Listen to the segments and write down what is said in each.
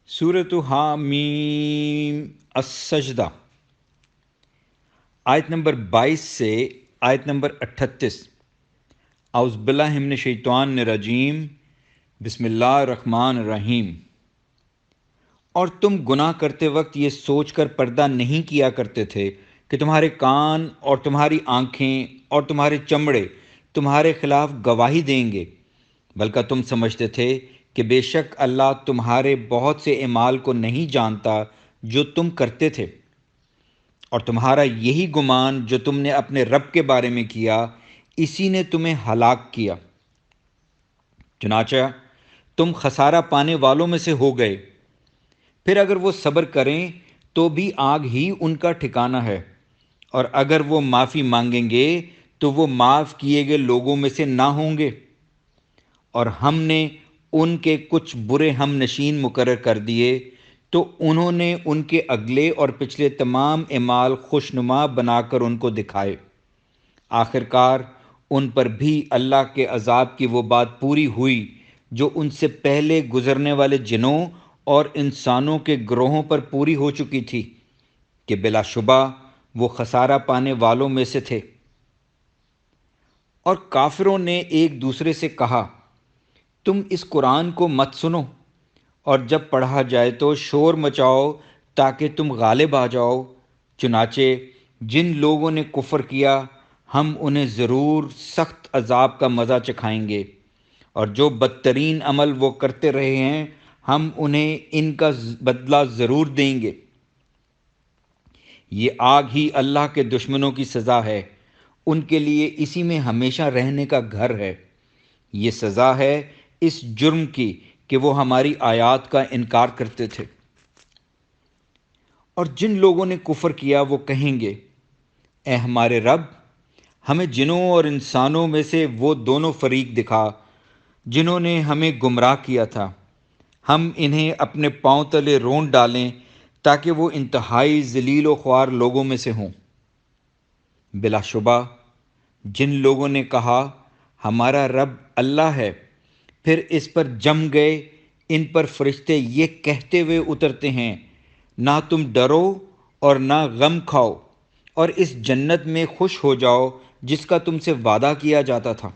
सूरत हामीम अस्सजदा आयत नंबर 22 से आयत नंबर 38। औज़ुबिल्लाहि मिनश शैतानिर रजीम। बिस्मिल्लाहिर रहमानिर रहीम। और तुम गुनाह करते वक्त ये सोचकर पर्दा नहीं किया करते थे कि तुम्हारे कान और तुम्हारी आँखें और तुम्हारे चमड़े तुम्हारे खिलाफ गवाही देंगे, बल्कि तुम समझते थे कि बेशक अल्लाह तुम्हारे बहुत से एमाल को नहीं जानता जो तुम करते थे, और तुम्हारा यही गुमान जो तुमने अपने रब के बारे में किया, इसी ने तुम्हें हलाक किया। चुनाचा तुम खसारा पाने वालों में से हो गए। फिर अगर वो सब्र करें तो भी आग ही उनका ठिकाना है, और अगर वो माफ़ी मांगेंगे तो वो माफ़ किए गए लोगों में से ना होंगे। और हमने उनके कुछ बुरे हम नशीन मुकर्रर कर दिए, तो उन्होंने उनके अगले और पिछले तमाम एमाल खुशनुमा बनाकर उनको दिखाए। आखिरकार उन पर भी अल्लाह के अजाब की वो बात पूरी हुई जो उनसे पहले गुजरने वाले जिनों और इंसानों के ग्रोहों पर पूरी हो चुकी थी कि बिलाशुबा वो खसारा पाने वालों में से थे। और काफिरों ने एक दूसरे से कहा, तुम इस कुरान को मत सुनो, और जब पढ़ा जाए तो शोर मचाओ ताकि तुम गालिब आ जाओ। चुनाचे जिन लोगों ने कुफ्र किया, हम उन्हें ज़रूर सख्त अजाब का मज़ा चखाएंगे, और जो बदतरीन अमल वो करते रहे हैं, हम उन्हें इनका बदला ज़रूर देंगे। ये आग ही अल्लाह के दुश्मनों की सज़ा है, उनके लिए इसी में हमेशा रहने का घर है। ये सज़ा है इस जुर्म की कि वो हमारी आयात का इनकार करते थे। और जिन लोगों ने कुफ्र किया वो कहेंगे, ए हमारे रब, हमें जिनों और इंसानों में से वो दोनों फरीक दिखा जिन्होंने हमें गुमराह किया था। हम इन्हें अपने पांव तले रोंद डालें ताकि वो इंतहाई जलील व ख्वार लोगों में से हों। बिलाशुबा जिन लोगों ने कहा हमारा रब अल्लाह है, फिर इस पर जम गए, इन पर फरिश्ते ये कहते हुए उतरते हैं, ना तुम डरो और ना गम खाओ, और इस जन्नत में खुश हो जाओ जिसका तुमसे वादा किया जाता था।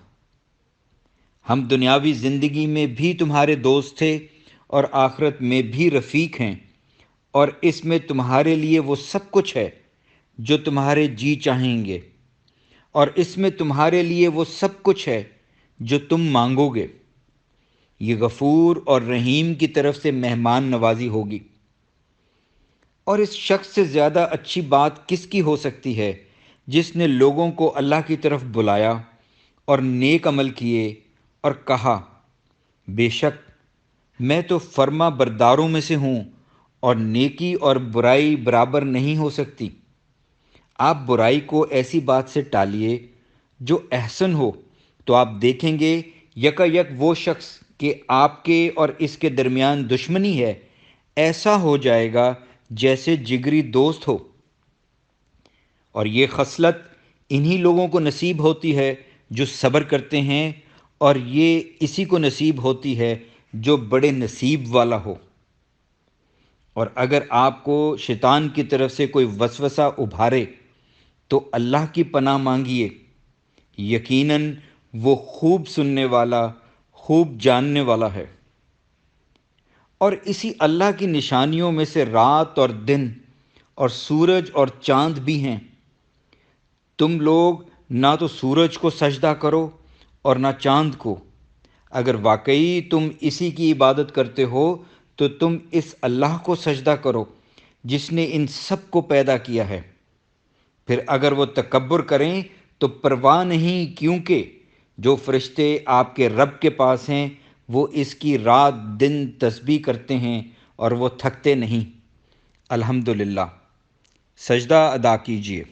हम दुनियावी ज़िंदगी में भी तुम्हारे दोस्त थे और आखिरत में भी रफ़ीक हैं, और इसमें तुम्हारे लिए वो सब कुछ है जो तुम्हारे जी चाहेंगे, और इसमें तुम्हारे लिए वो सब कुछ है जो तुम मांगोगे। ये गफूर और रहीम की तरफ से मेहमान नवाजी होगी। और इस शख्स से ज़्यादा अच्छी बात किसकी हो सकती है जिसने लोगों को अल्लाह की तरफ बुलाया और नेक अमल किए और कहा, बेशक मैं तो फर्मा बरदारों में से हूँ, और नेकी और बुराई बराबर नहीं हो सकती। आप बुराई को ऐसी बात से टालिए जो अहसन हो, तो आप देखेंगे यकायक वो शख्स कि आपके और इसके दरमियान दुश्मनी है, ऐसा हो जाएगा जैसे जिगरी दोस्त हो। और ये खसलत इन्हीं लोगों को नसीब होती है जो सब्र करते हैं, और ये इसी को नसीब होती है जो बड़े नसीब वाला हो। और अगर आपको शैतान की तरफ से कोई वसवसा उभारे तो अल्लाह की पनाह मांगिए, यकीनन वो खूब सुनने वाला, खूब जानने वाला है। और इसी अल्लाह की निशानियों में से रात और दिन और सूरज और चांद भी हैं। तुम लोग ना तो सूरज को सजदा करो और ना चांद को। अगर वाकई तुम इसी की इबादत करते हो तो तुम इस अल्लाह को सजदा करो जिसने इन सब को पैदा किया है। फिर अगर वो तकब्बुर करें तो परवाह नहीं, क्योंकि जो फरिश्ते आपके रब के पास हैं वो इसकी रात दिन तस्बीह करते हैं और वो थकते नहीं। अल्हम्दुलिल्लाह। सजदा अदा कीजिए।